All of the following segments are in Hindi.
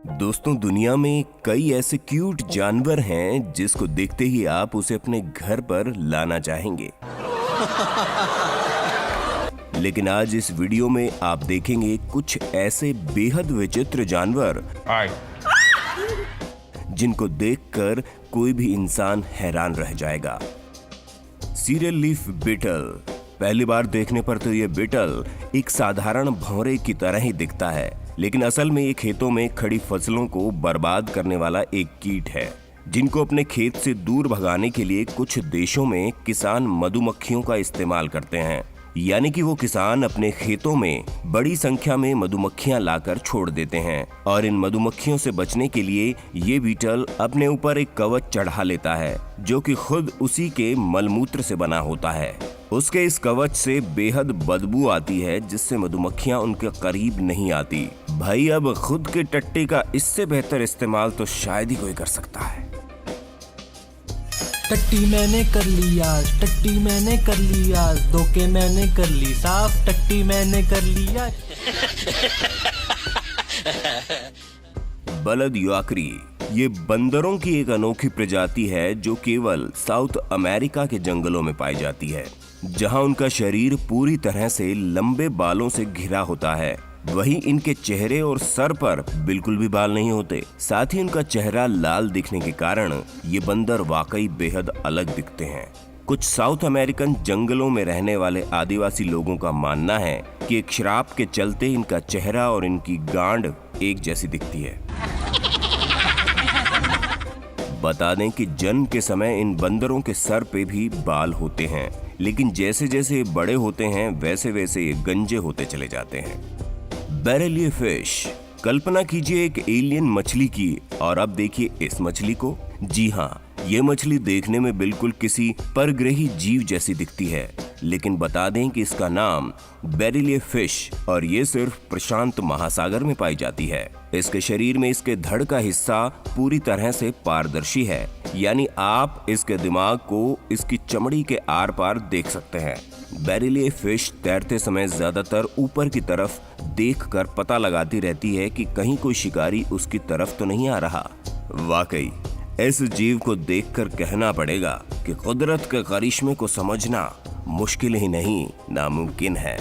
दोस्तों, दुनिया में कई ऐसे क्यूट जानवर हैं जिसको देखते ही आप उसे अपने घर पर लाना चाहेंगे। लेकिन आज इस वीडियो में आप देखेंगे कुछ ऐसे बेहद विचित्र जानवर जिनको देखकर कोई भी इंसान हैरान रह जाएगा। Cereal leaf beetle. पहली बार देखने पर तो ये बीटल एक साधारण भंवरे की तरह ही दिखता है, लेकिन असल में ये खेतों में खड़ी फसलों को बर्बाद करने वाला एक कीट है, जिनको अपने खेत से दूर भगाने के लिए कुछ देशों में किसान मधुमक्खियों का इस्तेमाल करते हैं। यानी कि वो किसान अपने खेतों में बड़ी संख्या में मधुमक्खियां लाकर छोड़ देते हैं और इन मधुमक्खियों से बचने के लिए ये बीटल अपने ऊपर एक कवच चढ़ा लेता है, जो कि खुद उसी के मलमूत्र से बना होता है। उसके इस कवच से बेहद बदबू आती है, जिससे मधुमक्खियां उनके करीब नहीं आती। भाई, अब खुद के टट्टे का इससे बेहतर इस्तेमाल तो शायद ही कोई कर सकता है। टट्टी मैंने कर ली आज, टट्टी मैंने कर ली आज, धोखे मैंने कर ली साफ, टट्टी मैंने कर ली आज। बलद याकरी। ये बंदरों की एक अनोखी प्रजाति है जो केवल साउथ अमेरिका के जंगलों में पाई जाती है, जहां उनका शरीर पूरी तरह से लंबे बालों से घिरा होता है। वहीं इनके चेहरे और सर पर बिल्कुल भी बाल नहीं होते। साथ ही उनका चेहरा लाल दिखने के कारण ये बंदर वाकई बेहद अलग दिखते हैं। कुछ साउथ अमेरिकन जंगलों में रहने वाले आदिवासी लोगों का मानना है कि एक श्राप के चलते इनका चेहरा और इनकी गांड एक जैसी दिखती है। बता दें कि जन्म के समय इन बंदरों के सर पे भी बाल होते हैं, लेकिन जैसे जैसे ये बड़े होते हैं वैसे वैसे ये गंजे होते चले जाते हैं। बैरेलिए फिश। कल्पना कीजिए एक एलियन मछली की, और अब देखिए इस मछली को। जी हाँ, ये मछली देखने में बिल्कुल किसी परग्रही जीव जैसी दिखती है, लेकिन बता दें कि इसका नाम बैरेलिए फिश और ये सिर्फ प्रशांत महासागर में पाई जाती है। इसके शरीर में इसके धड़ का हिस्सा पूरी तरह से पारदर्शी है, यानी आप इसके दिमाग को इसकी चमड़ी के आर पार देख सकते हैं। बैरेलिए फिश तैरते समय ज्यादातर ऊपर की तरफ देखकर पता लगाती रहती है कि कहीं कोई शिकारी उसकी तरफ तो नहीं आ रहा। वाकई इस जीव को देखकर कहना पड़ेगा कि कुदरत के करिश्मे को समझना मुश्किल ही नहीं, नामुमकिन है।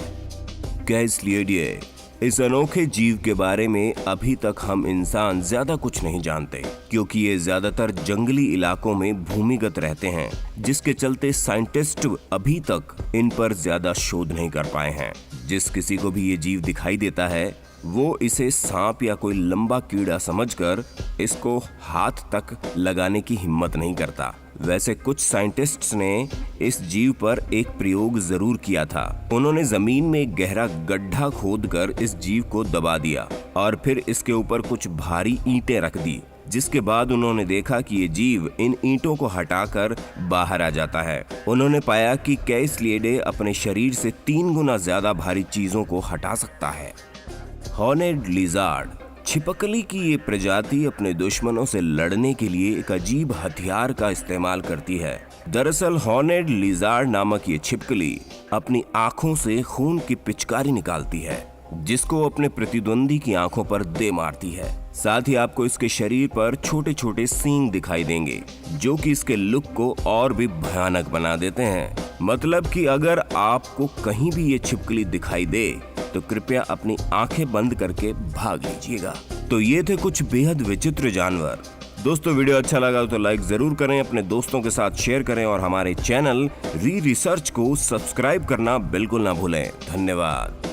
कैसलियडे। इस अनोखे जीव के बारे में अभी तक हम इंसान ज्यादा कुछ नहीं जानते, क्योंकि ये ज्यादातर जंगली इलाकों में भूमिगत रहते हैं, जिसके चलते साइंटिस्ट अभी तक इन पर ज्यादा शोध नहीं कर पाए हैं। जिस किसी को भी ये जीव दिखाई देता है वो इसे सांप या कोई लंबा कीड़ा समझकर इसको हाथ तक लगाने की हिम्मत नहीं करता। वैसे कुछ साइंटिस्ट्स ने इस जीव पर एक प्रयोग जरूर किया था। उन्होंने जमीन में एक गहरा गड्ढा खोदकर इस जीव को दबा दिया और फिर इसके ऊपर कुछ भारी ईंटें रख दी, जिसके बाद उन्होंने देखा कि ये जीव इन ईंटों को हटाकर बाहर आ जाता है। उन्होंने पाया कि कैसलियडे अपने शरीर से 3 गुना ज्यादा भारी चीजों को हटा सकता है। हॉर्नेड लिजार्ड। छिपकली की ये प्रजाति अपने दुश्मनों से लड़ने के लिए एक अजीब हथियार का इस्तेमाल करती है। दरअसल हॉर्नेड लिजार्ड नामक ये छिपकली अपनी आंखों से खून की पिचकारी निकालती है, जिसको अपने प्रतिद्वंदी की आंखों पर दे मारती है। साथ ही आपको इसके शरीर पर छोटे छोटे सींग दिखाई देंगे, जो कि इसके लुक को और भी भयानक बना देते हैं। मतलब कि अगर आपको कहीं भी ये छिपकली दिखाई दे तो कृपया अपनी आंखें बंद करके भाग लीजिएगा। तो ये थे कुछ बेहद विचित्र जानवर। दोस्तों, वीडियो अच्छा लगा तो लाइक जरूर करें, अपने दोस्तों के साथ शेयर करें और हमारे चैनल री रिसर्च को सब्सक्राइब करना बिल्कुल ना भूलें। धन्यवाद।